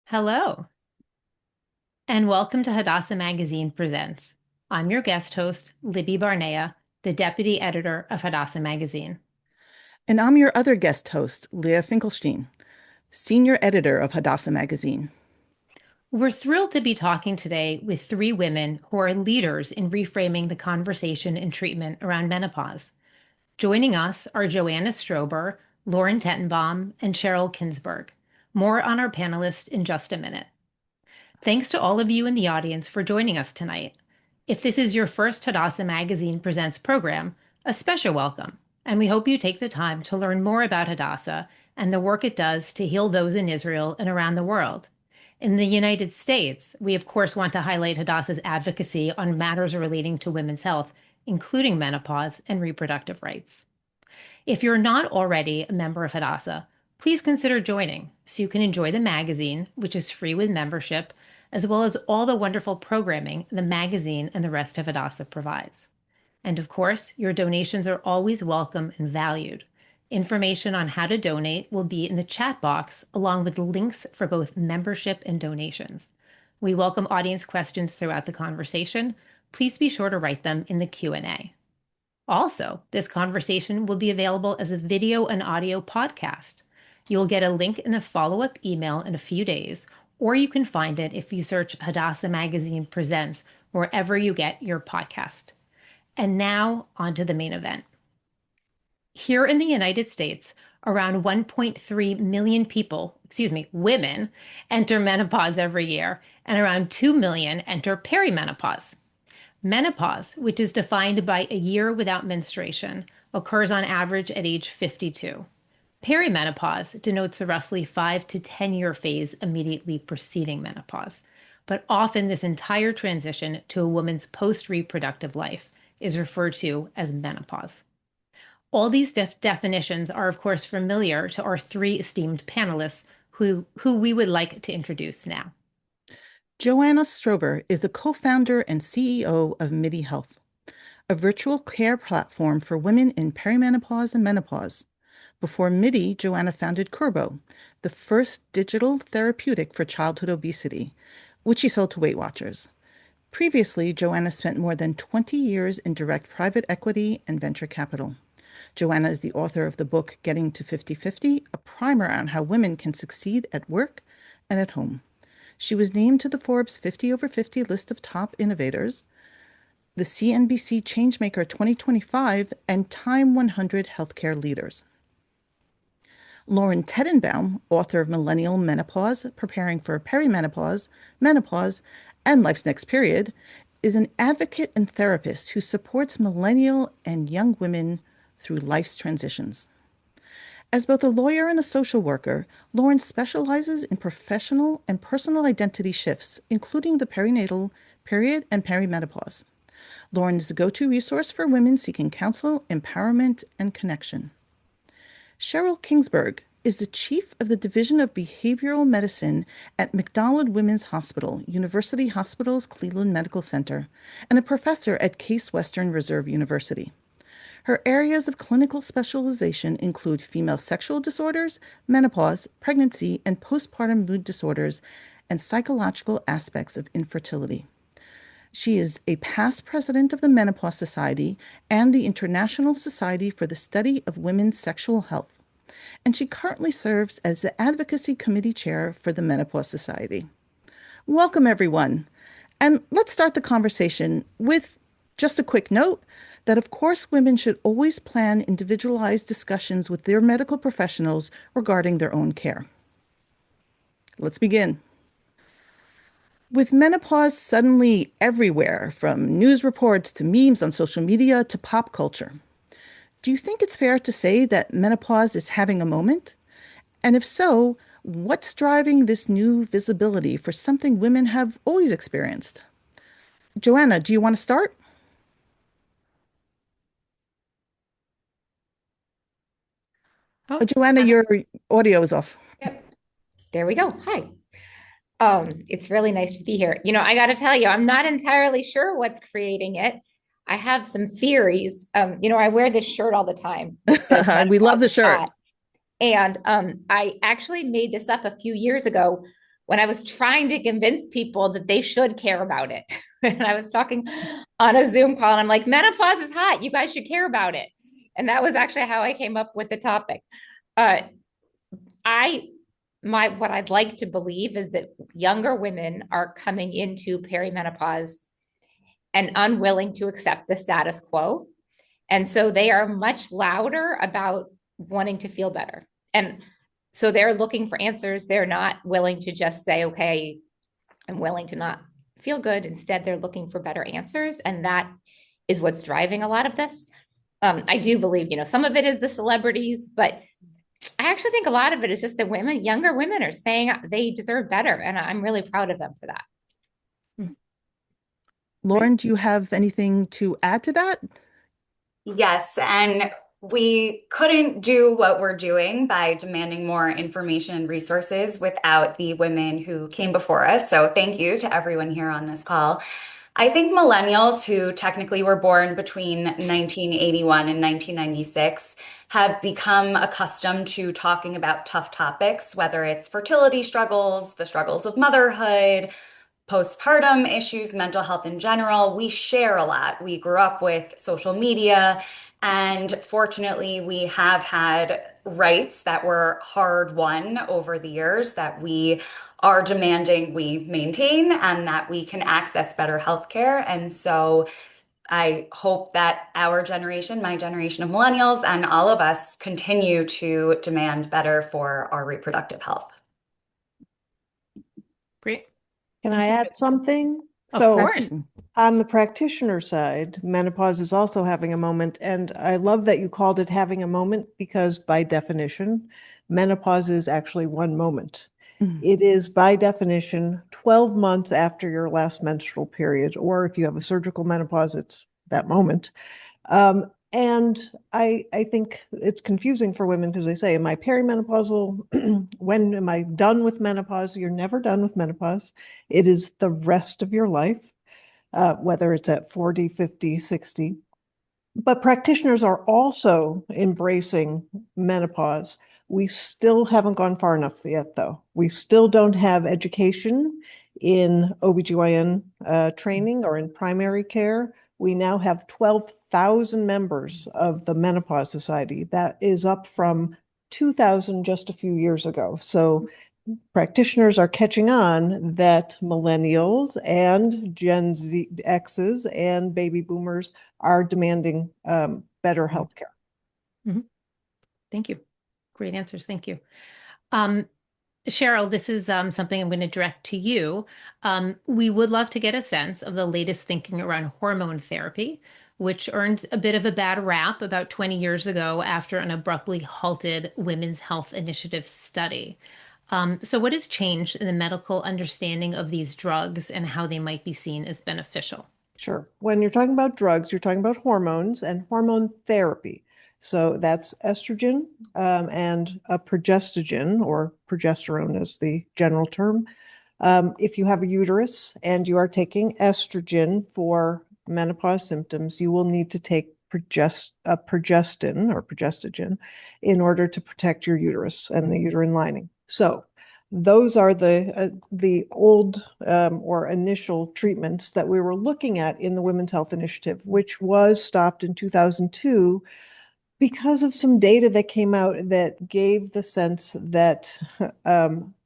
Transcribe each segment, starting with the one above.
Hello, and welcome to Hadassah Magazine Presents. I'm your guest host, Libby Barnea, the deputy editor of Hadassah Magazine. And I'm your other guest host, Leah Finkelstein, senior editor of Hadassah Magazine. We're thrilled to be talking today with three women who are leaders in reframing the conversation and treatment around menopause. Joining us are Joanna Strober, Lauren Tettenbaum, and Cheryl Kinsberg. More on our panelists in just a minute. Thanks to all of you in the audience for joining us tonight. If this is your first Hadassah Magazine Presents program, a special welcome, and we hope you take the time to learn more about Hadassah and the work it does to heal those in Israel and around the world. In the United States, we of course want to highlight Hadassah's advocacy on matters relating to women's health, including menopause and reproductive rights. If you're not already a member of Hadassah, please consider joining so you can enjoy the magazine, which is free with membership, as well as all the wonderful programming the magazine and the rest of Hadassah provides. And of course, your donations are always welcome and valued. Information on how to donate will be in the chat box, along with links for both membership and donations. We welcome audience questions throughout the conversation. Please be sure to write them in the Q&A. Also, this conversation will be available as a video and audio podcast. You will get a link in the follow-up email in a few days, or you can find it if you search Hadassah Magazine Presents wherever you get your podcast. And now, on to the main event. Here in the United States, around 1.3 million women enter menopause every year, and around 2 million enter perimenopause. Menopause, which is defined by a year without menstruation, occurs on average at age 52. Perimenopause denotes the roughly 5 to 10-year phase immediately preceding menopause, but often this entire transition to a woman's post-reproductive life is referred to as menopause. All these definitions are, of course, familiar to our three esteemed panelists who we would like to introduce now. Joanna Strober is the co-founder and CEO of MIDI Health, a virtual care platform for women in perimenopause and menopause. Before MIDI, Joanna founded Curbo, the first digital therapeutic for childhood obesity, which she sold to Weight Watchers. Previously, Joanna spent more than 20 years in direct private equity and venture capital. Joanna is the author of the book Getting to 50-50, a primer on how women can succeed at work and at home. She was named to the Forbes 50 over 50 list of top innovators, the CNBC Changemaker 2025, and Time 100 Healthcare Leaders. Lauren Tettenbaum, author of Millennial Menopause, Preparing for Perimenopause, Menopause, and Life's Next Period, is an advocate and therapist who supports millennial and young women through life's transitions. As both a lawyer and a social worker, Lauren specializes in professional and personal identity shifts, including the perinatal period and perimenopause. Lauren is the go-to resource for women seeking counsel, empowerment, and connection. Cheryl Kinsberg is the chief of the Division of Behavioral Medicine at McDonald Women's Hospital, University Hospitals Cleveland Medical Center, and a professor at Case Western Reserve University. Her areas of clinical specialization include female sexual disorders, menopause, pregnancy, and postpartum mood disorders, and psychological aspects of infertility. She is a past president of the Menopause Society and the International Society for the Study of Women's Sexual Health, and she currently serves as the Advocacy Committee Chair for the Menopause Society. Welcome, everyone. And let's start the conversation with just a quick note that, of course, women should always plan individualized discussions with their medical professionals regarding their own care. Let's begin. With menopause suddenly everywhere, from news reports to memes on social media to pop culture, do you think it's fair to say that menopause is having a moment? And if so, what's driving this new visibility for something women have always experienced? Joanna, do you want to start? Oh, Joanna, your audio is off. Yep. There we go. Hi. It's really nice to be here. I got to tell you, I'm not entirely sure what's creating it. I have some theories. I wear this shirt all the time. It says We love menopause the is shirt. hot. And I actually made this up a few years ago when I was trying to convince people that they should care about it. And I was talking on a Zoom call and I'm like, menopause is hot. You guys should care about it. And that was actually how I came up with the topic. Uh, I what I'd like to believe is that younger women are coming into perimenopause and unwilling to accept the status quo. And so they are much louder about wanting to feel better. And so they're looking for answers. They're not willing to just say, okay, I'm willing to not feel good. Instead, they're looking for better answers. And that is what's driving a lot of this. I do believe, some of it is the celebrities, but I actually think a lot of it is just that younger women are saying they deserve better. And I'm really proud of them for that. Lauren, do you have anything to add to that? Yes, and we couldn't do what we're doing by demanding more information and resources without the women who came before us. So thank you to everyone here on this call. I think millennials who technically were born between 1981 and 1996 have become accustomed to talking about tough topics, whether it's fertility struggles, the struggles of motherhood, postpartum issues, mental health in general. We share a lot. We grew up with social media, and fortunately, we have had rights that were hard won over the years that we are demanding we maintain and that we can access better healthcare. And so I hope that our generation, my generation of millennials, and all of us continue to demand better for our reproductive health. Great. Can I add something? Of So course. on the practitioner side, menopause is also having a moment. And I love that you called it having a moment because by definition, menopause is actually one moment. It is by definition 12 months after your last menstrual period, or if you have a surgical menopause, it's that moment. And I think it's confusing for women because they say, am I perimenopausal? When am I done with menopause? You're never done with menopause. It is the rest of your life, whether it's at 40, 50, 60. But practitioners are also embracing menopause. We still haven't gone far enough yet, though. We still don't have education in OBGYN training or in primary care. We now have 12,000 members of the Menopause Society. That is up from 2,000 just a few years ago. So practitioners are catching on that millennials and Gen Z X's and baby boomers are demanding better healthcare. Thank you. Great answers. Thank you. Cheryl, this is something I'm going to direct to you. We would love to get a sense of the latest thinking around hormone therapy, which earned a bit of a bad rap about 20 years ago after an abruptly halted Women's Health Initiative study. So what has changed in the medical understanding of these drugs and how they might be seen as beneficial? Sure. When you're talking about drugs, you're talking about hormones and hormone therapy. So that's estrogen and a progestogen, or progesterone is the general term. If you have a uterus and you are taking estrogen for menopause symptoms, you will need to take progestin or progestogen in order to protect your uterus and the uterine lining. So those are the old or initial treatments that we were looking at in the Women's Health Initiative, which was stopped in 2002 because of some data that came out that gave the sense that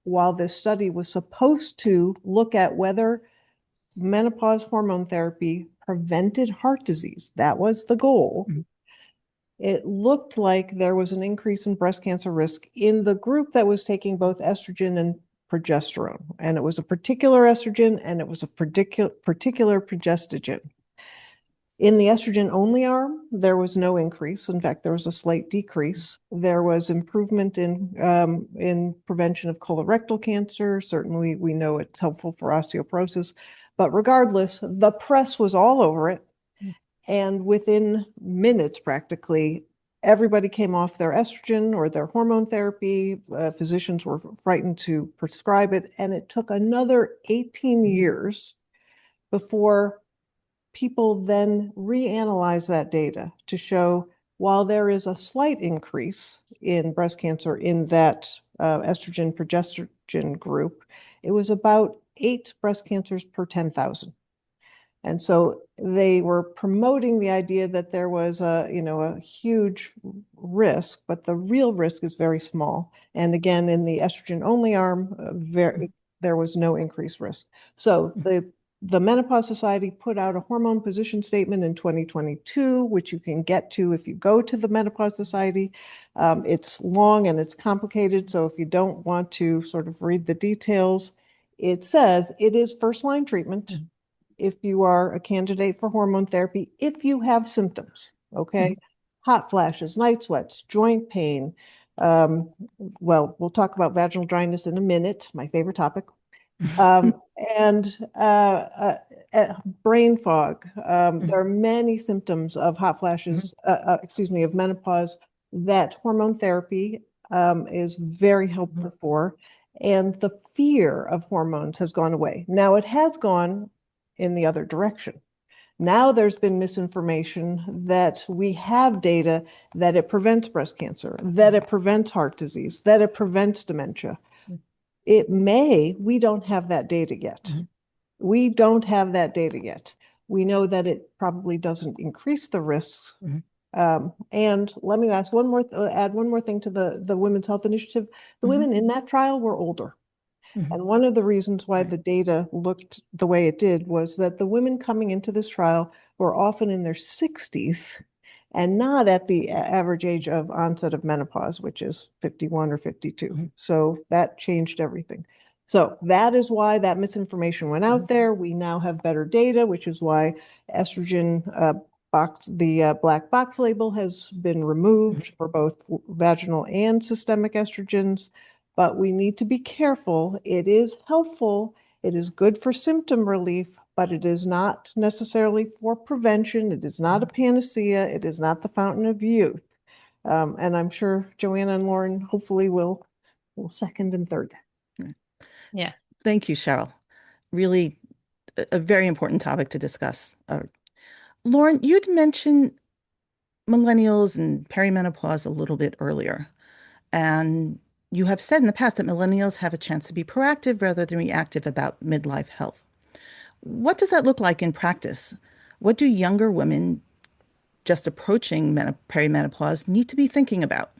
while this study was supposed to look at whether menopause hormone therapy prevented heart disease, that was the goal. It looked like there was an increase in breast cancer risk in the group that was taking both estrogen and progesterone. And it was a particular estrogen and it was a particular progestogen. In the estrogen-only arm, there was no increase. In fact, there was a slight decrease. There was improvement in prevention of colorectal cancer. Certainly, we know it's helpful for osteoporosis. But regardless, the press was all over it. And within minutes, practically, everybody came off their estrogen or their hormone therapy. Physicians were frightened to prescribe it. And it took another 18 years before people then reanalyze that data to show while there is a slight increase in breast cancer in that estrogen progesterone group, it was about 8 breast cancers per 10,000. And so they were promoting the idea that there was a huge risk, but the real risk is very small. And again, in the estrogen only arm, there was no increased risk. So the Menopause Society put out a hormone position statement in 2022, which you can get to if you go to the Menopause Society. It's long and it's complicated, so if you don't want to sort of read the details, it says it is first-line treatment if you are a candidate for hormone therapy, if you have symptoms, okay? Hot flashes, night sweats, joint pain. Well, we'll talk about vaginal dryness in a minute, my favorite topic. And brain fog. There are many symptoms of hot flashes, of menopause that hormone therapy is very helpful for. And the fear of hormones has gone away. Now it has gone in the other direction. Now there's been misinformation that we have data that it prevents breast cancer, that it prevents heart disease, that it prevents dementia. It may, we don't have that data yet. We don't have that data yet. We know that it probably doesn't increase the risks. And let me add one more thing to the Women's Health Initiative. The women in that trial were older. And one of the reasons why the data looked the way it did was that the women coming into this trial were often in their 60s and not at the average age of onset of menopause, which is 51 or 52. So that changed everything. So that is why that misinformation went out there. We now have better data, which is why estrogen the black box label has been removed for both vaginal and systemic estrogens. But we need to be careful. It is helpful. It is good for symptom relief, but it is not necessarily for prevention. It is not a panacea. It is not the fountain of youth. And I'm sure Joanna and Lauren hopefully will second and third. Yeah. Thank you, Cheryl. Really a very important topic to discuss. Lauren, you'd mentioned millennials and perimenopause a little bit earlier. And you have said in the past that millennials have a chance to be proactive rather than reactive about midlife health. What does that look like in practice? What do younger women just approaching perimenopause need to be thinking about?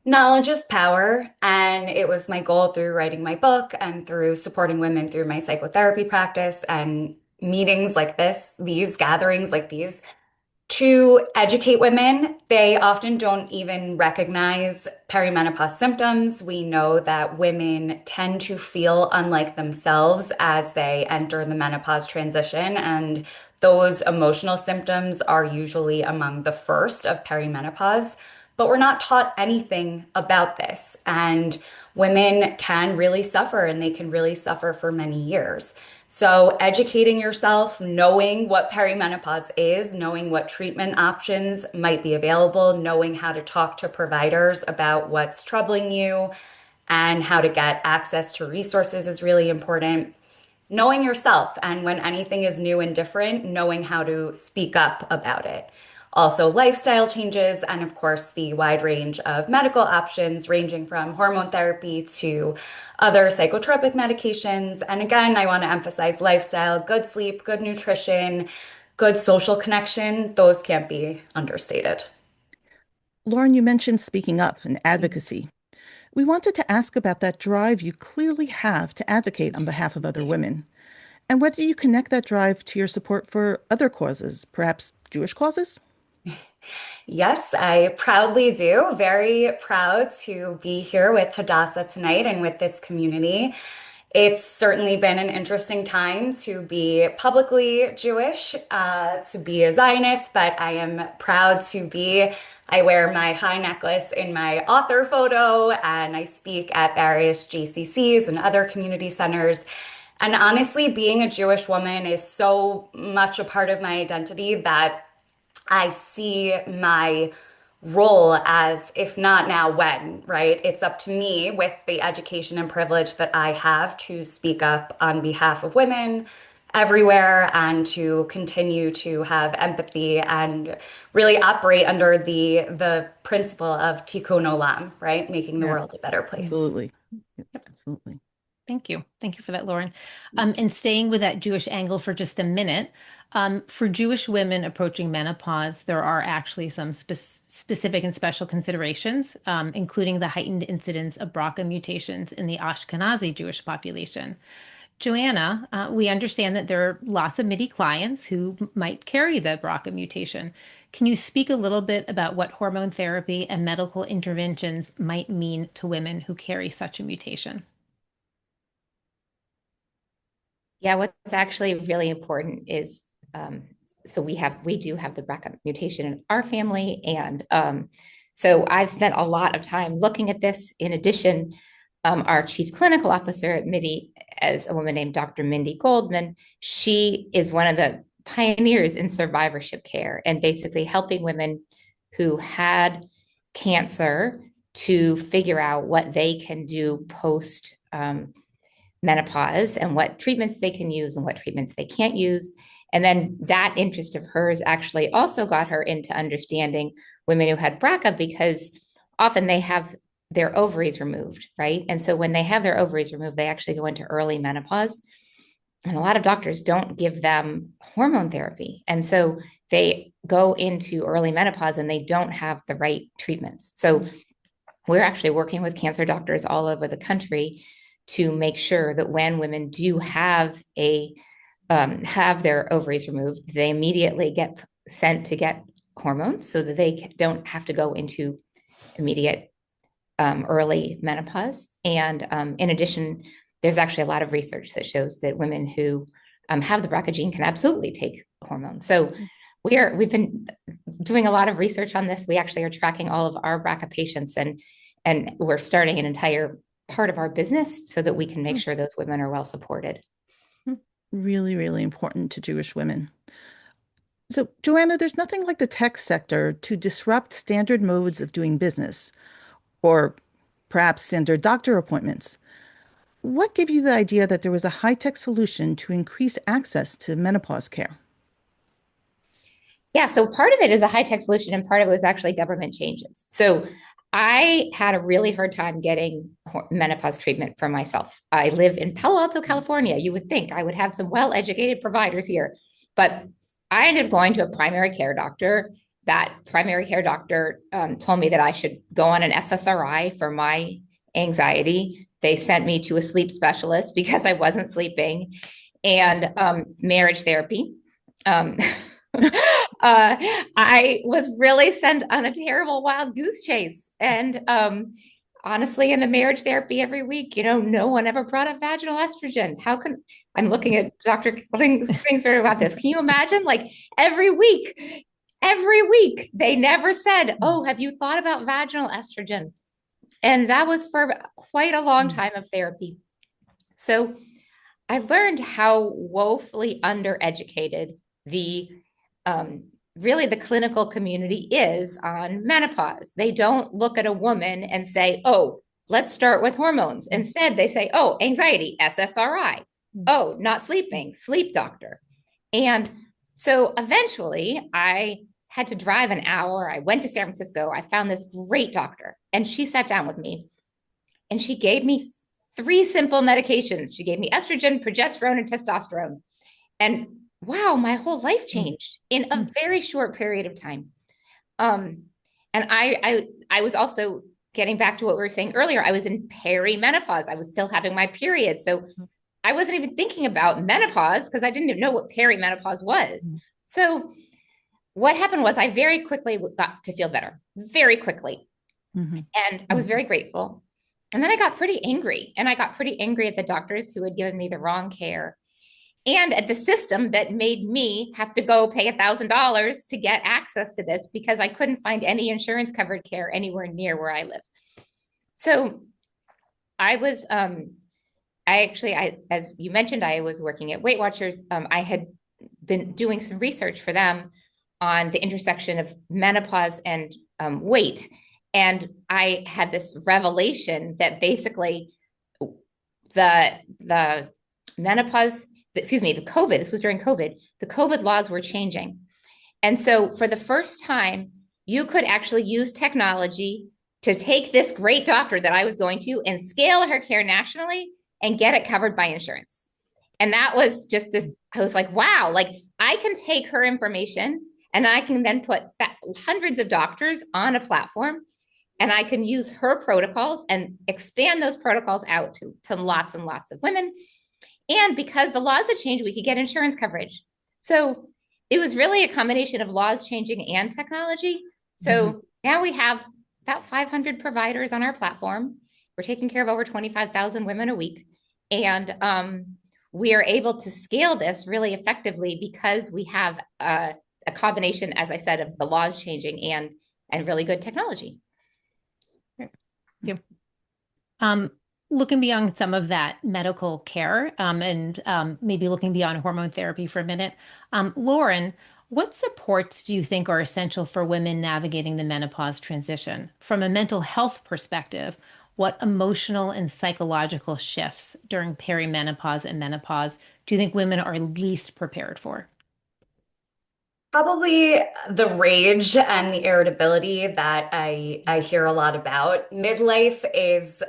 Knowledge is power, and it was my goal through writing my book and through supporting women through my psychotherapy practice and meetings like this, these gatherings like these, to educate women. They often don't even recognize perimenopause symptoms. We know that women tend to feel unlike themselves as they enter the menopause transition, and those emotional symptoms are usually among the first of perimenopause. But we're not taught anything about this, and women can really suffer, and they can really suffer for many years. So, educating yourself, knowing what perimenopause is, knowing what treatment options might be available, knowing how to talk to providers about what's troubling you and how to get access to resources is really important. Knowing yourself, and when anything is new and different, knowing how to speak up about it. Also, lifestyle changes, and of course, the wide range of medical options ranging from hormone therapy to other psychotropic medications. And again, I want to emphasize lifestyle, good sleep, good nutrition, good social connection. Those can't be understated. Lauren, you mentioned speaking up and advocacy. We wanted to ask about that drive you clearly have to advocate on behalf of other women, and whether you connect that drive to your support for other causes, perhaps Jewish causes? Yes, I proudly do. Very proud to be here with Hadassah tonight and with this community. It's certainly been an interesting time to be publicly Jewish, to be a Zionist, but I am proud to be. I wear my high necklace in my author photo, and I speak at various JCCs and other community centers. And honestly, being a Jewish woman is so much a part of my identity that I see my role as, if not now, when, right? It's up to me with the education and privilege that I have to speak up on behalf of women everywhere and to continue to have empathy and really operate under the principle of tikkun olam, right? Making the Yeah, world a better place. absolutely. Yep, absolutely. Thank you. Thank you for that, Lauren. And staying with that Jewish angle for just a minute, for Jewish women approaching menopause, there are actually some specific and special considerations, including the heightened incidence of BRCA mutations in the Ashkenazi Jewish population. Joanna, we understand that there are lots of MIDI clients who might carry the BRCA mutation. Can you speak a little bit about what hormone therapy and medical interventions might mean to women who carry such a mutation? Yeah, what's actually really important is so we do have the BRCA mutation in our family, and so I've spent a lot of time looking at this. In addition, our chief clinical officer at MIDI, as a woman named Dr. Mindy Goldman, she is one of the pioneers in survivorship care and basically helping women who had cancer to figure out what they can do post menopause and what treatments they can use and what treatments they can't use. And then that interest of hers actually also got her into understanding women who had BRCA, because often they have their ovaries removed, right? And so when they have their ovaries removed, they actually go into early menopause. And a lot of doctors don't give them hormone therapy. And so they go into early menopause and they don't have the right treatments. So we're actually working with cancer doctors all over the country to make sure that when women do have their ovaries removed, they immediately get sent to get hormones so that they don't have to go into immediate early menopause. And in addition, there's actually a lot of research that shows that women who have the BRCA gene can absolutely take hormones. So we've been doing a lot of research on this. We actually are tracking all of our BRCA patients, and we're starting an entire part of our business so that we can make sure those women are well supported. Really, really important to Jewish women. So, Joanna, there's nothing like the tech sector to disrupt standard modes of doing business, or perhaps standard doctor appointments. What gave you the idea that there was a high-tech solution to increase access to menopause care? Yeah, so part of it is a high-tech solution, and part of it was actually government changes. So I had a really hard time getting menopause treatment for myself. I live in Palo Alto, California. You would think I would have some well-educated providers here, but I ended up going to a primary care doctor. That primary care doctor told me that I should go on an SSRI for my anxiety. They sent me to a sleep specialist because I wasn't sleeping, and marriage therapy. I was really sent on a terrible wild goose chase. And honestly, in the marriage therapy every week, no one ever brought up vaginal estrogen. I'm looking at Dr. Kingsford about this. Can you imagine? Like every week, they never said, "Oh, have you thought about vaginal estrogen?" And that was for quite a long time of therapy. So I learned how woefully undereducated really the clinical community is on menopause. They don't look at a woman and say, "Oh, let's start with hormones." Instead, they say, "Oh, anxiety, SSRI. Oh, not sleeping, sleep doctor." And so eventually I had to drive an hour. I went to San Francisco. I found this great doctor, and she sat down with me and she gave me 3 simple medications. She gave me estrogen, progesterone, and testosterone. And wow, my whole life changed in a very short period of time. And I was also getting back to what we were saying earlier. I was in perimenopause. I was still having my period. So I wasn't even thinking about menopause because I didn't even know what perimenopause was. So what happened was I very quickly got to feel better, very quickly. And I was very grateful. And then I got pretty angry. And I got pretty angry at the doctors who had given me the wrong care and at the system that made me have to go pay $1,000 to get access to this because I couldn't find any insurance covered care anywhere near where I live. So I was, as you mentioned, I was working at Weight Watchers. I had been doing some research for them on the intersection of menopause and weight. And I had this revelation that basically the menopause the COVID, this was during COVID, the COVID laws were changing. And so for the first time, you could actually use technology to take this great doctor that I was going to and scale her care nationally and get it covered by insurance. And that was just this, I was like, wow, like I can take her information and I can then put hundreds of doctors on a platform and I can use her protocols and expand those protocols out to lots and lots of women. And because the laws had changed, we could get insurance coverage. So it was really a combination of laws changing and technology. So now we have about 500 providers on our platform. We're taking care of over 25,000 women a week. And we are able to scale this really effectively because we have a combination, as I said, of the laws changing and really good technology. Yep. Looking beyond some of that medical care and maybe looking beyond hormone therapy for a minute, Lauren, what supports do you think are essential for women navigating the menopause transition? From a mental health perspective, what emotional and psychological shifts during perimenopause and menopause do you think women are least prepared for? Probably the rage and the irritability that I hear a lot about. Midlife is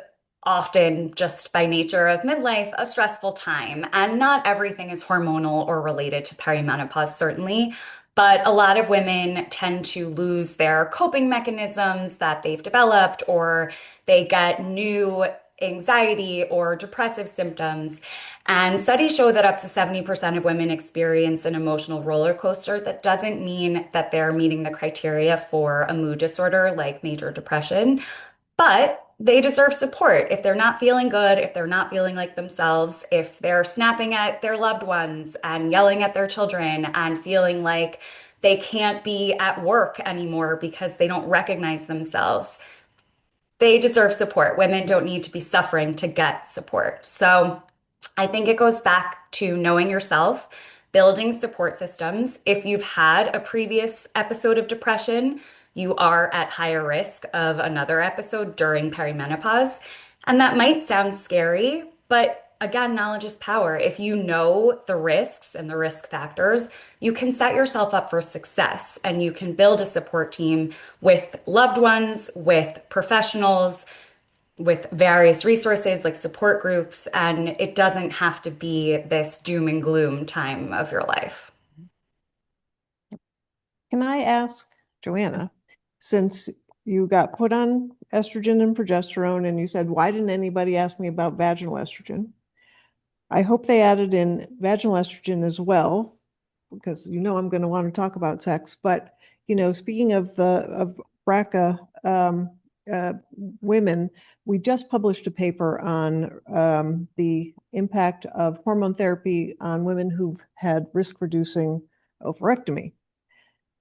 often, just by nature of midlife, a stressful time, and not everything is hormonal or related to perimenopause, certainly. But a lot of women tend to lose their coping mechanisms that they've developed, or they get new anxiety or depressive symptoms. And studies show that up to 70% of women experience an emotional roller coaster. That doesn't mean that they're meeting the criteria for a mood disorder like major depression, but they deserve support if they're not feeling good, if they're not feeling like themselves, if they're snapping at their loved ones and yelling at their children and feeling like they can't be at work anymore because they don't recognize themselves. They deserve support. Women don't need to be suffering to get support. So I think it goes back to knowing yourself, building support systems. If you've had a previous episode of depression, you are at higher risk of another episode during perimenopause. And that might sound scary, but again, knowledge is power. If you know the risks and the risk factors, you can set yourself up for success and you can build a support team with loved ones, with professionals, with various resources like support groups, and it doesn't have to be this doom and gloom time of your life. Can I ask Joanna, since you got put on estrogen and progesterone and you said, why didn't anybody ask me about vaginal estrogen? I hope they added in vaginal estrogen as well, because I'm going to want to talk about sex. But speaking of BRCA women, we just published a paper on the impact of hormone therapy on women who've had risk-reducing ovarectomy.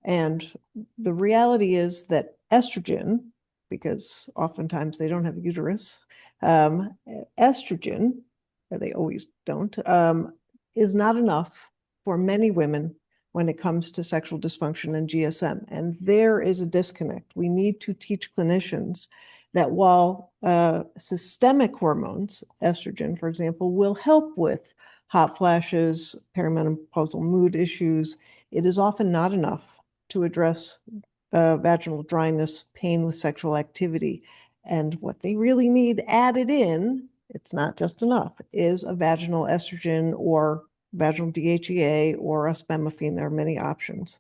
And the reality is that estrogen, because oftentimes they don't have a uterus, estrogen, they always don't, is not enough for many women when it comes to sexual dysfunction and GSM. And there is a disconnect. We need to teach clinicians that while systemic hormones, estrogen, for example, will help with hot flashes, perimenopausal mood issues, it is often not enough to address vaginal dryness, pain with sexual activity. And what they really need added in, it's not just enough, is a vaginal estrogen or vaginal DHEA or a spermifene. There are many options.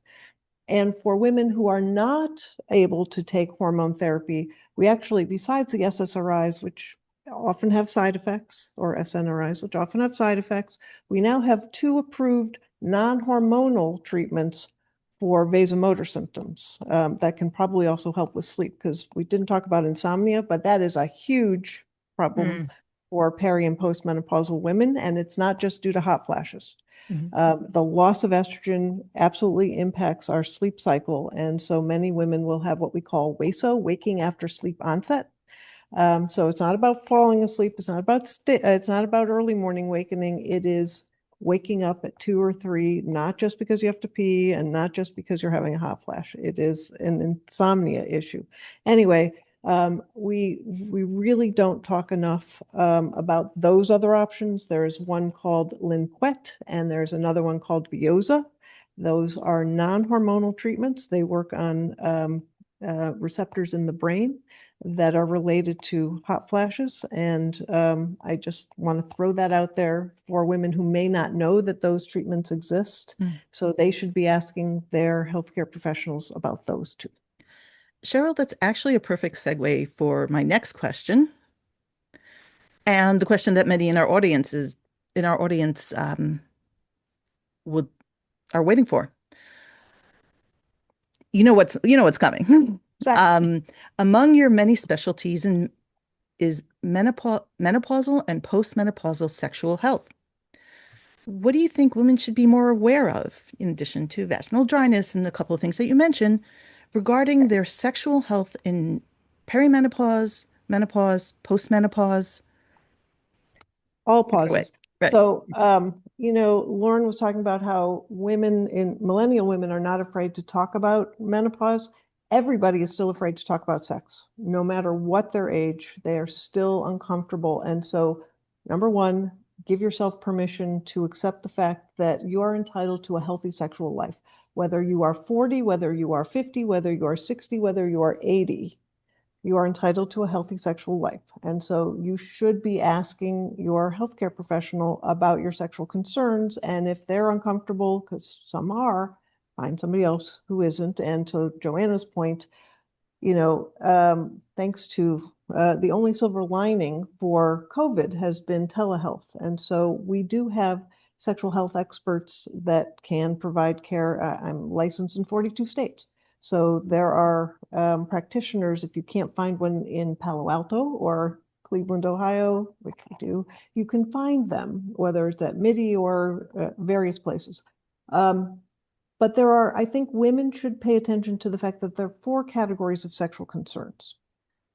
And for women who are not able to take hormone therapy, we actually, besides the SSRIs, which often have side effects, or SNRIs, which often have side effects, we now have 2 approved non-hormonal treatments for vasomotor symptoms that can probably also help with sleep, because we didn't talk about insomnia, but that is a huge problem for peri and postmenopausal women, and it's not just due to hot flashes. The loss of estrogen absolutely impacts our sleep cycle, and so many women will have what we call WASO, waking after sleep onset. So it's not about falling asleep. It's not about early morning awakening. It is waking up at 2 or 3, not just because you have to pee and not just because you're having a hot flash. It is an insomnia issue. Anyway, We really don't talk enough about those other options. There's one called Linquet, and there's another one called Veoza. Those are non-hormonal treatments. They work on receptors in the brain that are related to hot flashes. And I just want to throw that out there for women who may not know that those treatments exist. So they should be asking their healthcare professionals about those too. Cheryl, that's actually a perfect segue for my next question, and the question that many in our audience would are waiting for. You know what's coming. Among your many specialties is menopausal and postmenopausal sexual health. What do you think women should be more aware of, in addition to vaginal dryness and a couple of things that you mentioned, regarding their sexual health in perimenopause, menopause, postmenopause? All Either way. pauses. Right. So, Lauren was talking about how millennial women are not afraid to talk about menopause. Everybody is still afraid to talk about sex. No matter what their age, they are still uncomfortable. And so, number one, give yourself permission to accept the fact that you are entitled to a healthy sexual life. Whether you are 40, whether you are 50, whether you are 60, whether you are 80, you are entitled to a healthy sexual life. And so you should be asking your healthcare professional about your sexual concerns. And if they're uncomfortable, because some are, find somebody else who isn't. And to Joanna's point, thanks to the only silver lining for COVID has been telehealth. And so we do have sexual health experts that can provide care. I'm licensed in 42 states. So there are practitioners, if you can't find one in Palo Alto or Cleveland, Ohio, which we do, you can find them, whether it's at MIDI or various places. But I think women should pay attention to the fact that there are four categories of sexual concerns.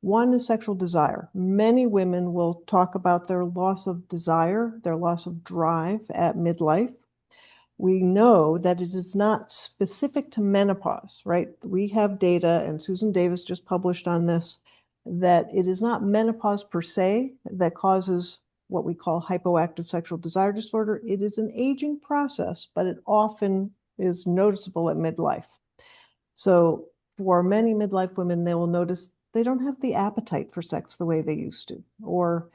One is sexual desire. Many women will talk about their loss of desire, their loss of drive at midlife. We know that it is not specific to menopause, right? We have data, and Susan Davis just published on this, that it is not menopause per se that causes what we call hypoactive sexual desire disorder. It is an aging process, but it often is noticeable at midlife. So for many midlife women, they will notice they don't have the appetite for sex the way they used to, or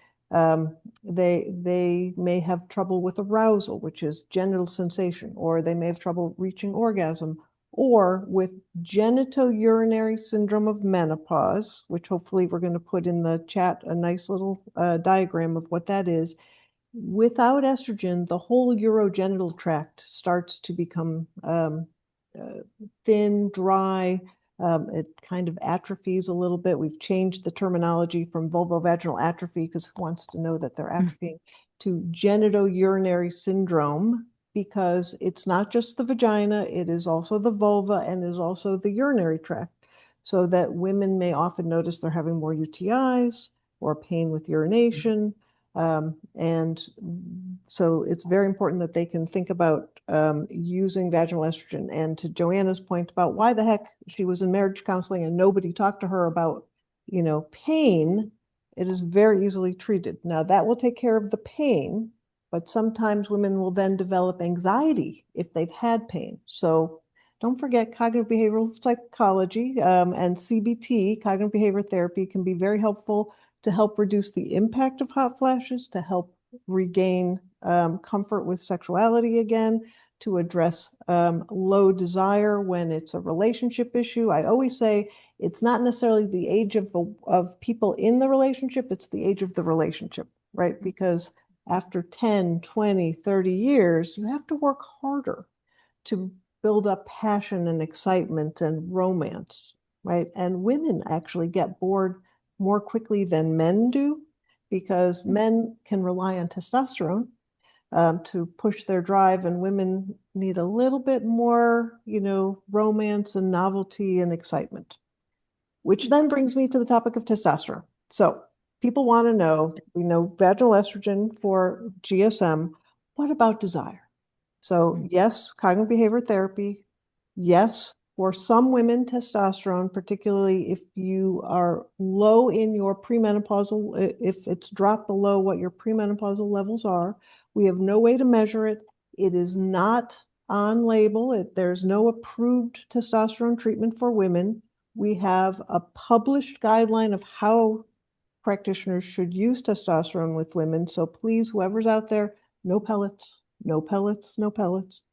they may have trouble with arousal, which is genital sensation, or they may have trouble reaching orgasm, or with genitourinary syndrome of menopause, which hopefully we're going to put in the chat a nice little diagram of what that is. Without estrogen, the whole urogenital tract starts to become thin, dry. It kind of atrophies a little bit. We've changed the terminology from vulvovaginal atrophy, because who wants to know that they're atrophying, to genitourinary syndrome, because it's not just the vagina, it is also the vulva and is also the urinary tract. So that women may often notice they're having more UTIs or pain with urination. And so it's very important that they can think about using vaginal estrogen. And to Joanna's point about why the heck she was in marriage counseling and nobody talked to her about, pain, it is very easily treated. Now that will take care of the pain, but sometimes women will then develop anxiety if they've had pain. So don't forget cognitive behavioral psychology and CBT, cognitive behavior therapy, can be very helpful to help reduce the impact of hot flashes, to help regain comfort with sexuality again, to address low desire when it's a relationship issue. I always say it's not necessarily the age of people in the relationship, it's the age of the relationship, right? Because after 10, 20, 30 years, you have to work harder to build up passion and excitement and romance, right? And women actually get bored more quickly than men do, because men can rely on testosterone to push their drive, and women need a little bit more, romance and novelty and excitement. Which then brings me to the topic of testosterone. So people want to know, we know vaginal estrogen for GSM. What about desire? So yes, cognitive behavior therapy. Yes, For some women, testosterone, particularly if you are low in your premenopausal, if it's dropped below what your premenopausal levels are, we have no way to measure it. It is not on label. There's no approved testosterone treatment for women. We have a published guideline of how practitioners should use testosterone with women. So please, whoever's out there, no pellets, no pellets, no pellets.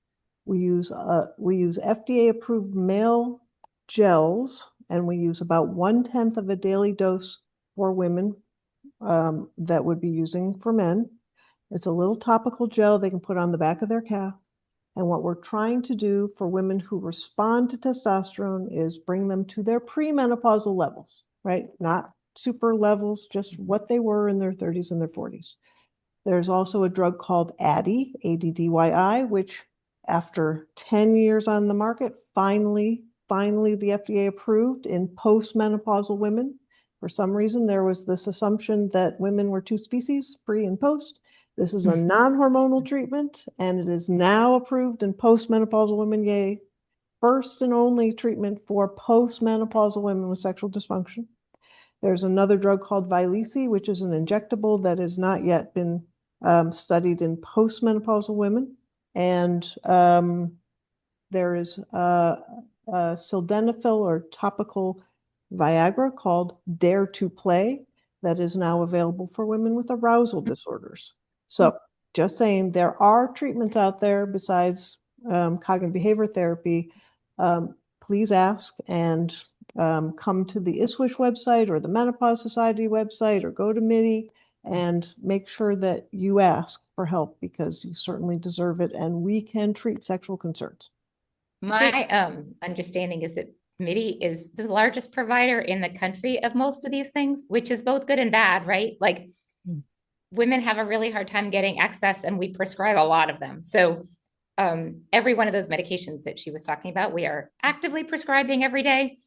We use FDA-approved male gels, and we use about 1/10 of a daily dose for women that would be using for men. It's a little topical gel they can put on the back of their calf. And what we're trying to do for women who respond to testosterone is bring them to their premenopausal levels, right? Not super levels, just what they were in their 30s and their 40s. There's also a drug called ADDY, ADDYI, which after 10 years on the market, finally the FDA approved in postmenopausal women. For some reason, there was this assumption that women were two species, pre and post. This is a non-hormonal treatment, and it is now approved in postmenopausal women. Yay. First and only treatment for postmenopausal women with sexual dysfunction. There's another drug called Vyleesi, which is an injectable that has not yet been studied in postmenopausal women. And there is sildenafil or topical Viagra called Dare to Play that is now available for women with arousal disorders. So just saying, there are treatments out there besides cognitive behavior therapy. Please ask and come to the ISWISH website or the Menopause Society website or go to MIDI and make sure that you ask for help because you certainly deserve it and we can treat sexual concerns. My understanding is that MIDI is the largest provider in the country of most of these things, which is both good and bad, right? Like women have a really hard time getting access and we prescribe a lot of them. So every one of those medications that she was talking about, we are actively prescribing every day.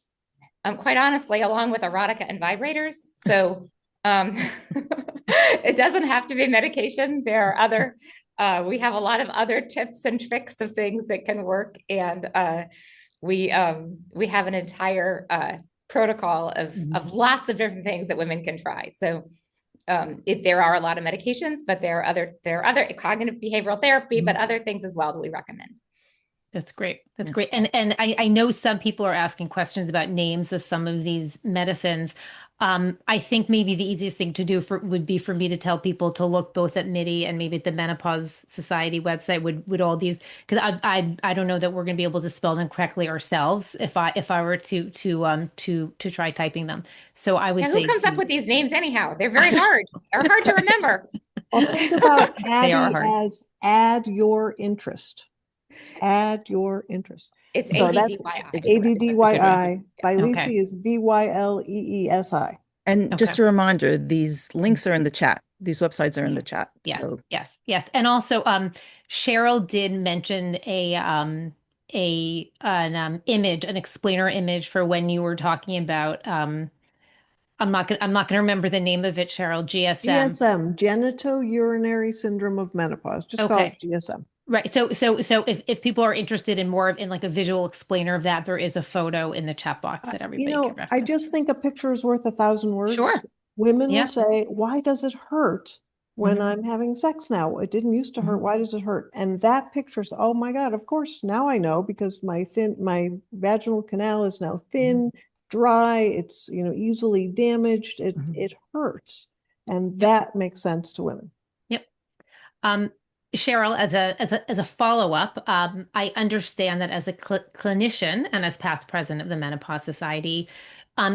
Quite honestly, along with erotica and vibrators. So it doesn't have to be medication. There are other, we have a lot of other tips and tricks of things that can work. And we have an entire protocol of lots of different things that women can try. So there are a lot of medications, but there are other cognitive behavioral therapy, but other things as well that we recommend. That's great. That's great. And I know some people are asking questions about names of some of these medicines. I think maybe the easiest thing to do would be for me to tell people to look both at MIDI and maybe at the Menopause Society website would all these, because I don't know that we're going to be able to spell them correctly ourselves if I were to try typing them. So I would say who comes up with these names anyhow? They're very hard. They're hard to remember. Well, think about They are hard. as add your interest. Add your interest. It's So ADDYI. ADDYI. Vyleesi Okay. is VYLEESI. And just Okay. a reminder, these links are in the chat. These websites are in the chat. Yes, So. yes. And also, Cheryl did mention an image, an explainer image for when you were talking about I'm not gonna remember the name of it, Cheryl. GSM. GSM, genitourinary syndrome of menopause. Just call it GSM. Right. So if people are interested in more in like a visual explainer of that, there is a photo in the chat box that everybody can reference. I just think a picture is worth 1,000 words. Sure. Women will say, why does it hurt when I'm having sex now? It didn't used to hurt. Why does it hurt? And that picture's, oh my God, of course, now I know because my vaginal canal is now thin, dry, it's easily damaged. It hurts. And that makes sense to women. Yep. Cheryl, as a follow-up, I understand that as a clinician and as past president of the Menopause Society,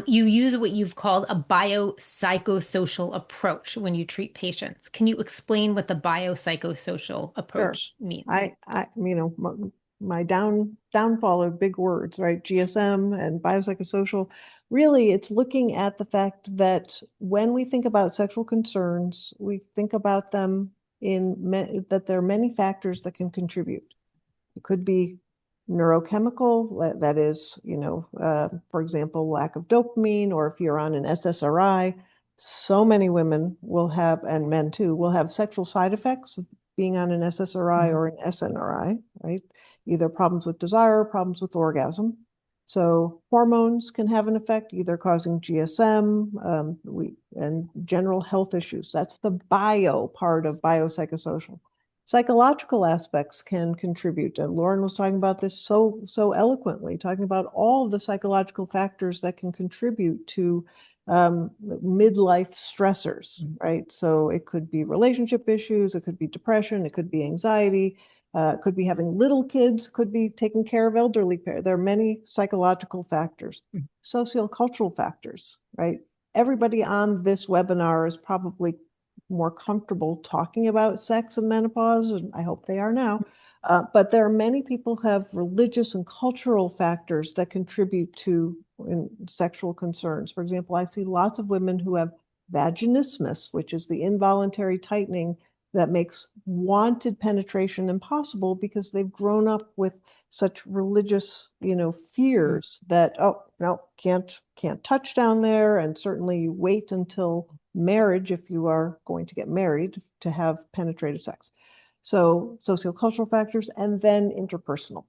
you use what you've called a biopsychosocial approach when you treat patients. Can you explain what the biopsychosocial approach means? My downfall of big words, right? GSM and biopsychosocial. Really, it's looking at the fact that when we think about sexual concerns, we think about them that there are many factors that can contribute. It could be neurochemical, that is, for example, lack of dopamine, or if you're on an SSRI, so many women will have, and men too, will have sexual side effects of being on an SSRI or an SNRI, right? Either problems with desire, problems with orgasm. So hormones can have an effect, either causing GSM and general health issues. That's the bio part of biopsychosocial. Psychological aspects can contribute, and Lauren was talking about this so eloquently, talking about all of the psychological factors that can contribute to midlife stressors, right? So it could be relationship issues, it could be depression, it could be anxiety, could be having little kids, could be taking care of elderly parents. There are many psychological factors, sociocultural factors, right? Everybody on this webinar is probably more comfortable talking about sex and menopause, and I hope they are now. But there are many people who have religious and cultural factors that contribute to sexual concerns. For example, I see lots of women who have vaginismus, which is the involuntary tightening that makes wanted penetration impossible because they've grown up with such religious, fears that, oh, no, can't touch down there, and certainly wait until marriage if you are going to get married to have penetrative sex. So sociocultural factors, and then interpersonal,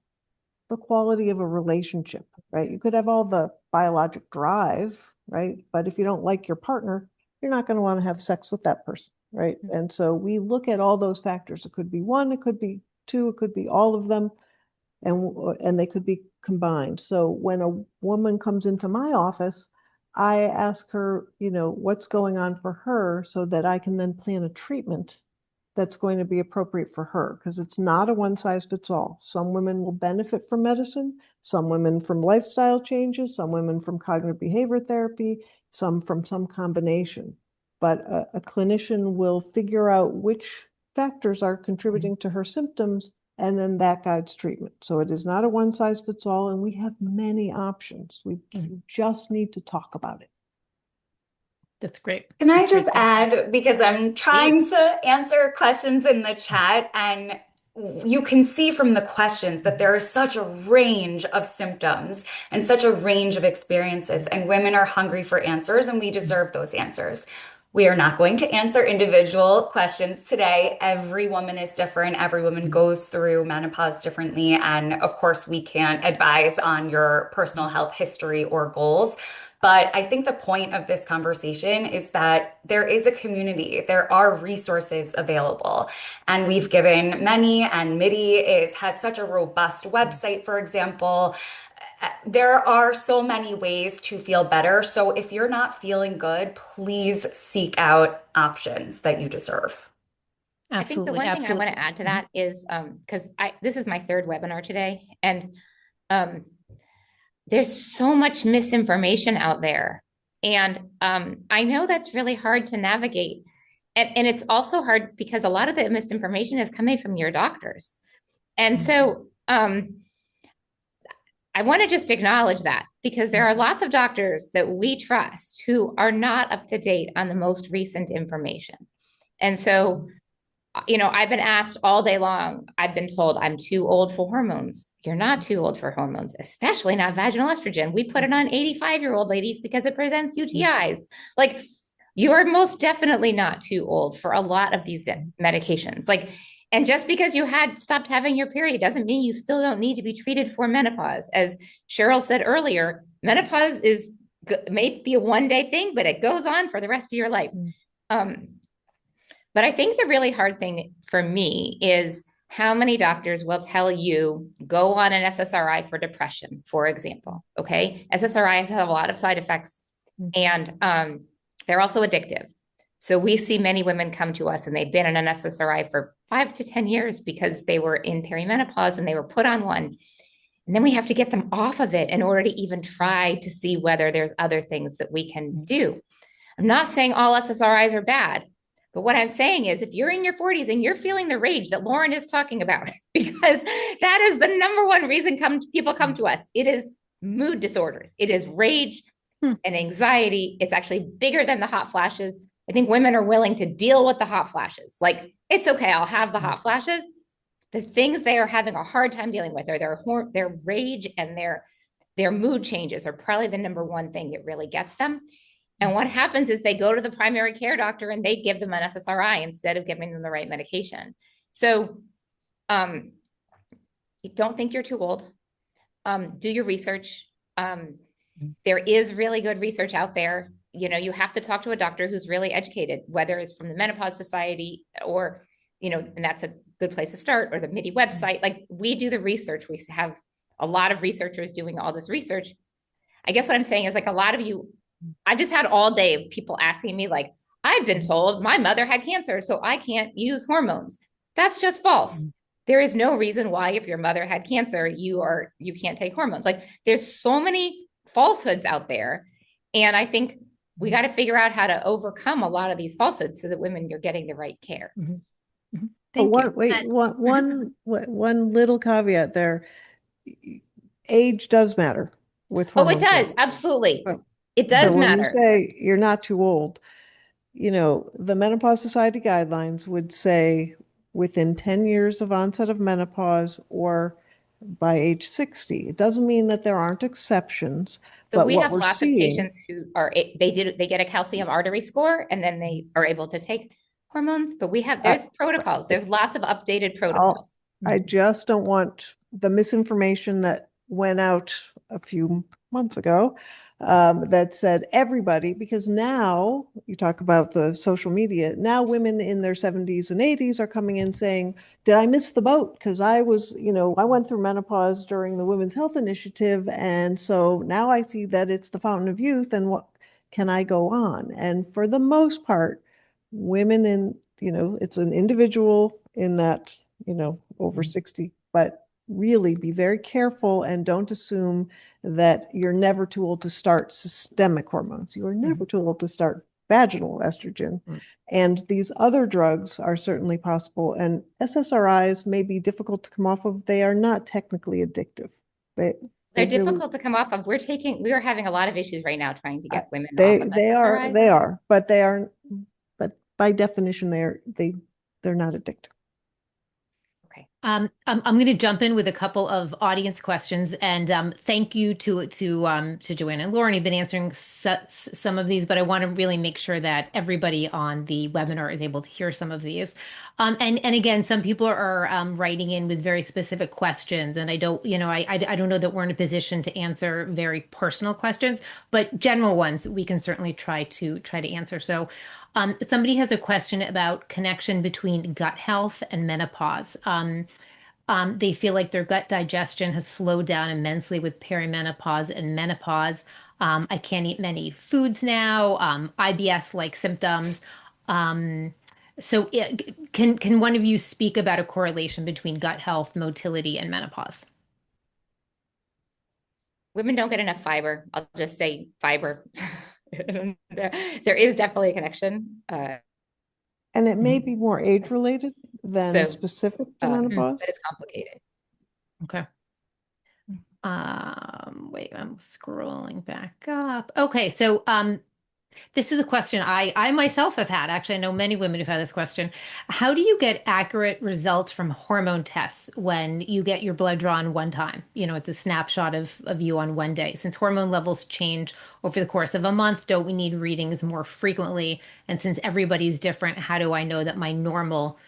the quality of a relationship, right? You could have all the biologic drive, right? But if you don't like your partner, you're not going to want to have sex with that person, right? And so we look at all those factors. It could be one, it could be two, it could be all of them, and they could be combined. So when a woman comes into my office, I ask her, what's going on for her so that I can then plan a treatment that's going to be appropriate for her, because it's not a one size fits all. Some women will benefit from medicine, some women from lifestyle changes, some women from cognitive behavior therapy, some from some combination. But a clinician will figure out which factors are contributing to her symptoms, and then that guides treatment. So it is not a one size fits all, and we have many options. We just need to talk about it. That's great. Can I just add, because I'm trying to answer questions in the chat, and you can see from the questions that there is such a range of symptoms and such a range of experiences, and women are hungry for answers, and we deserve those answers. We are not going to answer individual questions today. Every woman is different. Every woman goes through menopause differently. And of course, we can't advise on your personal health history or goals. But I think the point of this conversation is that there is a community, there are resources available, and we've given many, and has such a robust website, for example. There are so many ways to feel better. So if you're not feeling good, please seek out options that you deserve. Absolutely. I think the one thing I want to add to that is because this is my third webinar today, and there's so much misinformation out there. And I know that's really hard to navigate. And it's also hard because a lot of the misinformation is coming from your doctors. And so I want to just acknowledge that, because there are lots of doctors that we trust who are not up to date on the most recent information. And so, I've been asked all day long, I've been told I'm too old for hormones. You're not too old for hormones, especially not vaginal estrogen. We put it on 85-year-old ladies because it prevents UTIs. Like, you are most definitely not too old for a lot of these medications. And just because you had stopped having your period doesn't mean you still don't need to be treated for menopause. As Cheryl said earlier, menopause may be a one-day thing, but it goes on for the rest of your life. But I think the really hard thing for me is how many doctors will tell you, go on an SSRI for depression, for example. Okay. SSRIs have a lot of side effects, and they're also addictive. So we see many women come to us and they've been on an SSRI for 5 to 10 years because they were in perimenopause and they were put on one. And then we have to get them off of it in order to even try to see whether there's other things that we can do. I'm not saying all SSRIs are bad, but what I'm saying is, if you're in your 40s and you're feeling the rage that Lauren is talking about, because that is the number one reason people come to us, it is mood disorders. It is rage and anxiety. It's actually bigger than the hot flashes. I think women are willing to deal with the hot flashes. Like, it's okay, I'll have the hot flashes. The things they are having a hard time dealing with are their rage and their mood changes are probably the number one thing that really gets them. And what happens is they go to the primary care doctor and they give them an SSRI instead of giving them the right medication. So don't think you're too old. Do your research. There is really good research out there. You have to talk to a doctor who's really educated, whether it's from the Menopause Society or, and that's a good place to start, or the MIDI website. Like, we do the research. We have a lot of researchers doing all this research. I guess what I'm saying is, like, a lot of you, I've just had all day of people asking me, like, I've been told my mother had cancer, so I can't use hormones. That's just false. There is no reason why, if your mother had cancer, you can't take hormones. Like, there's so many falsehoods out there. And I think we got to figure out how to overcome a lot of these falsehoods so that women, you're getting the right care. Thank you. One little caveat there. Age does matter with hormone therapy. It does. Absolutely. It does matter. When you say you're not too old, the Menopause Society guidelines would say within 10 years of onset of menopause or by age 60. It doesn't mean that there aren't exceptions. So we have lots of patients who they get a calcium artery score, and then they are able to take hormones. But there's protocols. There's lots of updated protocols. I just don't want the misinformation that went out a few months ago that said everybody, because now you talk about the social media, now women in their 70s and 80s are coming in saying, did I miss the boat? Because I was, I went through menopause during the Women's Health Initiative. And so now I see that it's the fountain of youth, and what can I go on? And for the most part, women in, it's an individual in that, over 60, but really be very careful and don't assume that you're never too old to start systemic hormones. You are never too old to start vaginal estrogen. And these other drugs are certainly possible. And SSRIs may be difficult to come off of. They are not technically addictive. They're difficult to come off of. We are having a lot of issues right now trying to get women off of SSRIs. But by definition, they're not addictive. I'm going to jump in with a couple of audience questions, and thank you to Joanna and Lauren. You've been answering some of these, but I want to really make sure that everybody on the webinar is able to hear some of these. And again, some people are writing in with very specific questions, and I don't know that we're in a position to answer very personal questions, but general ones we can certainly try to answer. So. Somebody has a question about connection between gut health and menopause. They feel like their gut digestion has slowed down immensely with perimenopause and menopause. I can't eat many foods now, IBS-like symptoms. So can one of you speak about a correlation between gut health, motility, and menopause? Women don't get enough fiber. I'll just say fiber. There is definitely a connection. And it may be more age-related than specific to menopause. But it's complicated. Okay. Wait, I'm scrolling back up. Okay, so this is a question I myself have had. Actually, I know many women who've had this question. How do you get accurate results from hormone tests when you get your blood drawn one time? It's a snapshot of you on one day. Since hormone levels change over the course of a month, don't we need readings more frequently? And since everybody's different, how do I know that my normal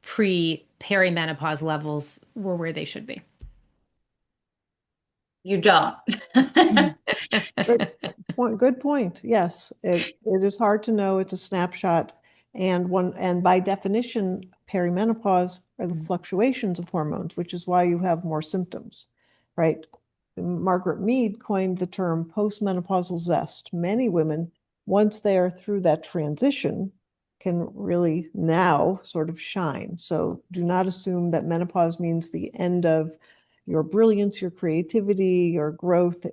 perimenopause levels were where they should be? You don't. Good point. Yes, it is hard to know. It's a snapshot, and by definition, perimenopause are the fluctuations of hormones, which is why you have more symptoms, right? Margaret Mead coined the term postmenopausal zest. Many women, once they are through that transition, can really now sort of shine. So do not assume that menopause means the end of your brilliance, your creativity, your growth.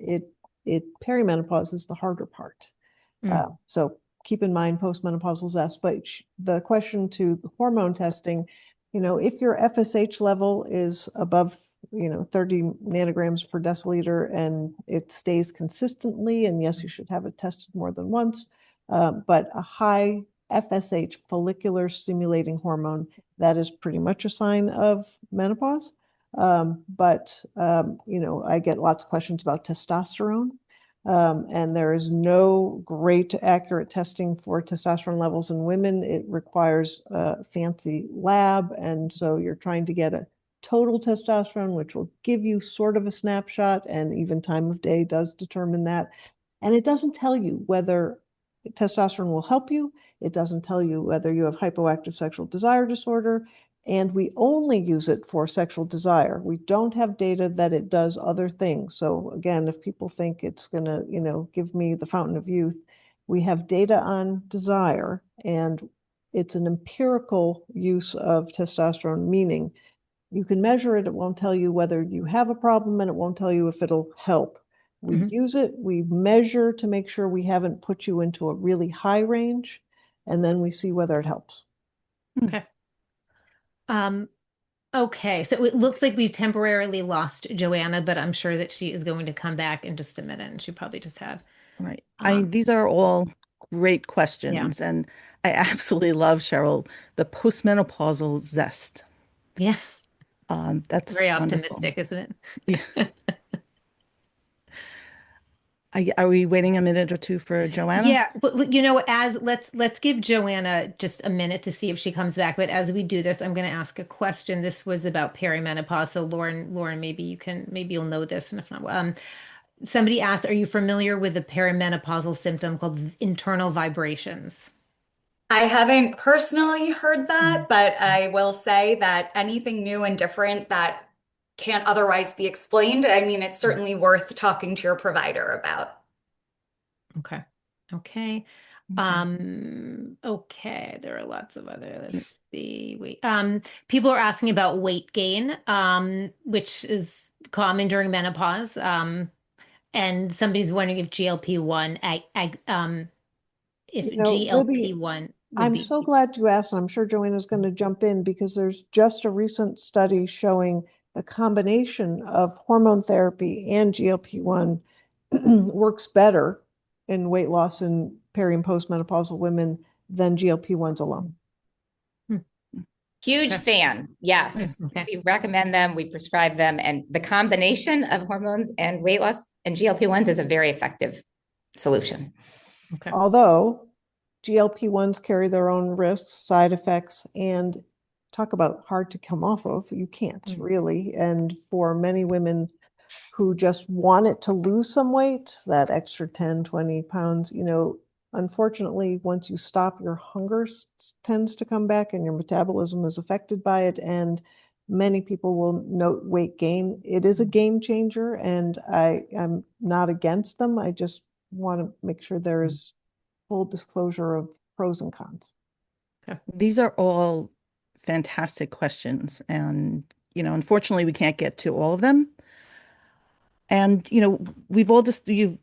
Perimenopause is the harder part. So keep in mind postmenopausal zest. But the question to the hormone testing, if your FSH level is above 30 nanograms per deciliter and it stays consistently, and yes, you should have it tested more than once, but a high FSH, follicular stimulating hormone, that is pretty much a sign of menopause. But I get lots of questions about testosterone, and there is no great accurate testing for testosterone levels in women. It requires a fancy lab, and so you're trying to get total testosterone, which will give you sort of a snapshot, and even time of day does determine that. And it doesn't tell you whether testosterone will help you. It doesn't tell you whether you have hypoactive sexual desire disorder. And we only use it for sexual desire. We don't have data that it does other things. So again, if people think it's going to, give me the fountain of youth, we have data on desire, and it's an empirical use of testosterone, meaning you can measure it. It won't tell you whether you have a problem, and it won't tell you if it'll help. We use it, we measure to make sure we haven't put you into a really high range, and then we see whether it helps. Okay. Okay, so it looks like we've temporarily lost Joanna, but I'm sure that she is going to come back in just a minute, and she probably just had. Right. Um, These are all great yeah, questions, and I absolutely love, Cheryl, the postmenopausal zest. yeah, That's very wonderful. optimistic, isn't Yeah. it? Are we waiting a minute or two for Joanna? Yeah, but as let's give Joanna just a minute to see if she comes back. But as we do this, I'm going to ask a question. This was about perimenopause. So Lauren, maybe you'll know this, and if not, somebody asked, "Are you familiar with the perimenopausal symptom called internal vibrations?" I haven't personally heard that, Mm. but I will say that anything new and different that can't otherwise be explained, I mean, it's certainly worth talking to your provider about. Okay. Okay. Okay. Okay, there are lots of other, Yeah. let's see. Wait. People are asking about weight gain, which is common during menopause. And somebody's wondering if GLP-1, if Libby, GLP-1 would I'm be. so glad you asked, and I'm sure Joanna's going to jump in because there's just a recent study showing the combination of hormone therapy and GLP-1 works better in weight loss in peri and postmenopausal women than GLP-1s alone. Hmm, Huge okay. fan. Yes. Okay. We recommend them, we prescribe them, and the combination of hormones and weight loss and GLP-1s is a very effective solution. Okay. Although GLP-1s carry their own risks, side effects, and talk about hard to come off of, you can't Mm. really. And for many women who just wanted to lose some weight, that extra 10, 20 pounds, unfortunately, once you stop, your hunger tends to come back and your metabolism is affected by it. And many people will note weight gain. It is a game changer, and I am not against them. I just want to make sure there is full disclosure of pros and cons. Okay. These are all fantastic questions, and unfortunately, we can't get to all of them. And we've all just you've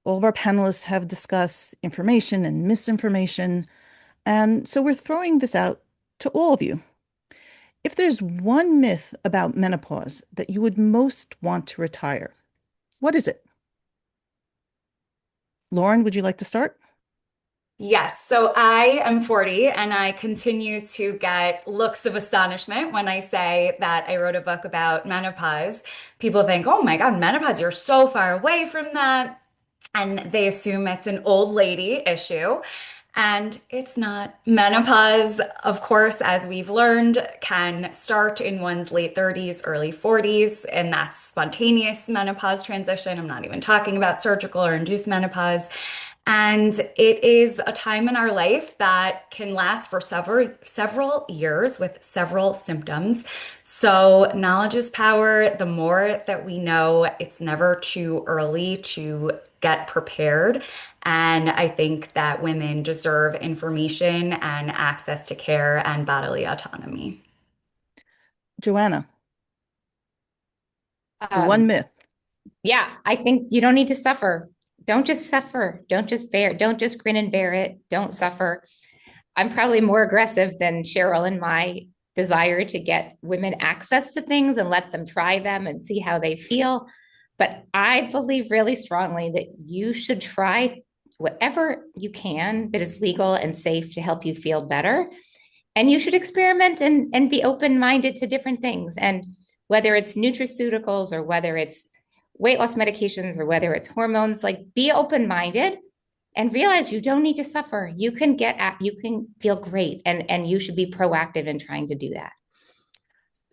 all of our panelists have discussed information and misinformation, and so we're throwing this out to all of you. If there's one myth about menopause that you would most want to retire, what is it? Lauren, would you like to start? Yes, so I am 40 and I continue to get looks of astonishment when I say that I wrote a book about menopause. People think, oh my God, menopause, you're so far away from that. And they assume it's an old lady issue. And it's not. Menopause, of course, as we've learned, can start in one's late 30s, early 40s, and that's spontaneous menopause transition. I'm not even talking about surgical or induced menopause. And it is a time in our life that can last for several years with several symptoms. So knowledge is power. The more that we know, it's never too early to get prepared. And I think that women deserve information and access to care and bodily autonomy. Joanna, the one Um, myth. yeah, I think you don't need to suffer. Don't just suffer. Don't just bear. Don't just grin and bear it. Don't suffer. I'm probably more aggressive than Cheryl in my desire to get women access to things and let them try them and see how they feel. But I believe really strongly that you should try whatever you can that is legal and safe to help you feel better. And you should experiment and be open-minded to different things. And whether it's nutraceuticals or whether it's weight loss medications or whether it's hormones, like be open-minded and realize you don't need to suffer. You can you can feel great, and you should be proactive in trying to do that.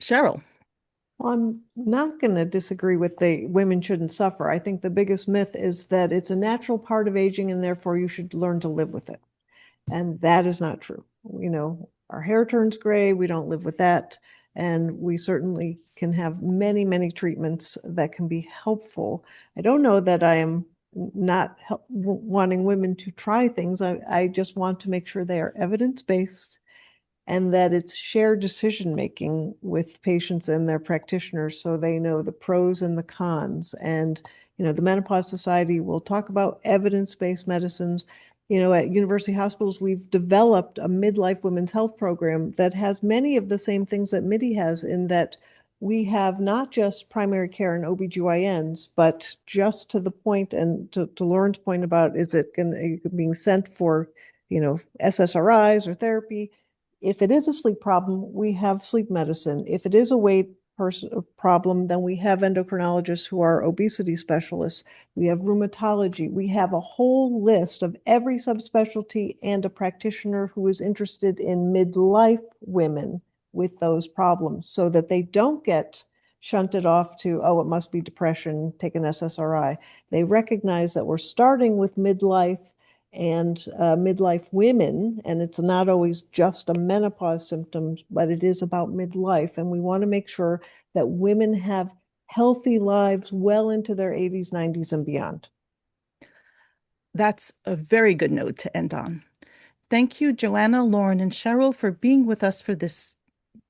Cheryl. Well, I'm not going to disagree with the women shouldn't suffer. I think the biggest myth is that it's a natural part of aging and therefore you should learn to live with it. And that is not true. Our hair turns gray, we don't live with that. And we certainly can have many, many treatments that can be helpful. I don't know that I am not wanting women to try things. I just want to make sure they are evidence-based and that it's shared decision making with patients and their practitioners so they know the pros and the cons. And, the Menopause Society will talk about evidence-based medicines. At university hospitals, we've developed a midlife women's health program that has many of the same things that MIDI has in that we have not just primary care and OBGYNs, but just to the point and to Lauren's point about is it being sent for, SSRIs or therapy? If it is a sleep problem, we have sleep medicine. If it is a weight problem, then we have endocrinologists who are obesity specialists. We have rheumatology. We have a whole list of every subspecialty and a practitioner who is interested in midlife women with those problems so that they don't get shunted off to, oh, it must be depression, take an SSRI. They recognize that we're starting with midlife and midlife women, and it's not always just a menopause symptom, but it is about midlife. And we want to make sure that women have healthy lives well into their 80s, 90s, and beyond. That's a very good note to end on. Thank you, Joanna, Lauren, and Cheryl, for being with us for this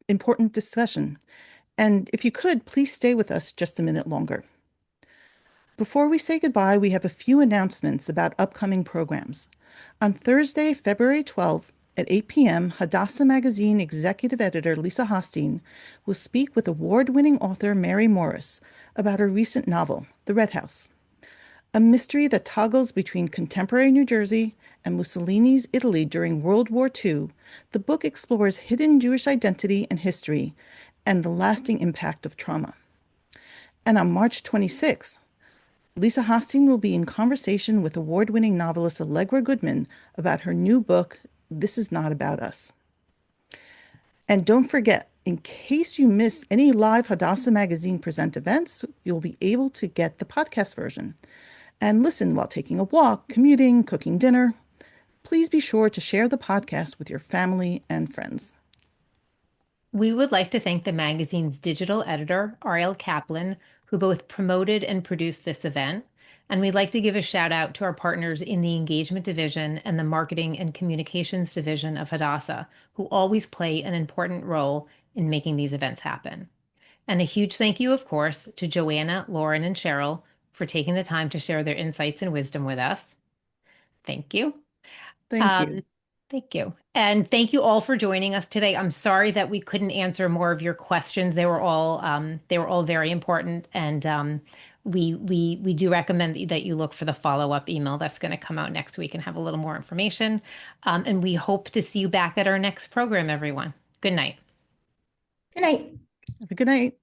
important discussion. And if you could, please stay with us just a minute longer. Before we say goodbye, we have a few announcements about upcoming programs. On Thursday, February 12th at 8 p.m., Hadassah Magazine executive editor Lisa Hostein will speak with award-winning author Mary Morris about her recent novel, The Red House. A mystery that toggles between contemporary New Jersey and Mussolini's Italy during World War II, the book explores hidden Jewish identity and history and the lasting impact of trauma. And on March 26th, Lisa Hostein will be in conversation with award-winning novelist Allegra Goodman about her new book, This Is Not About Us. And don't forget, in case you missed any live Hadassah Magazine Present events, you'll be able to get the podcast version and listen while taking a walk, commuting, cooking dinner. Please be sure to share the podcast with your family and friends. We would like to thank the magazine's digital editor, Ariel Kaplan, who both promoted and produced this event. And we'd like to give a shout out to our partners in the engagement division and the marketing and communications division of Hadassah, who always play an important role in making these events happen. And a huge thank you, of course, to Joanna, Lauren, and Cheryl for taking the time to share their insights and wisdom with us. Thank you. Thank you. Thank you. And thank you all for joining us today. I'm sorry that we couldn't answer more of your questions. They were all very important. And we do recommend that you look for the follow-up email that's going to come out next week and have a little more information. And we hope to see you back at our next program, everyone. Good night. Good night. Have a good night.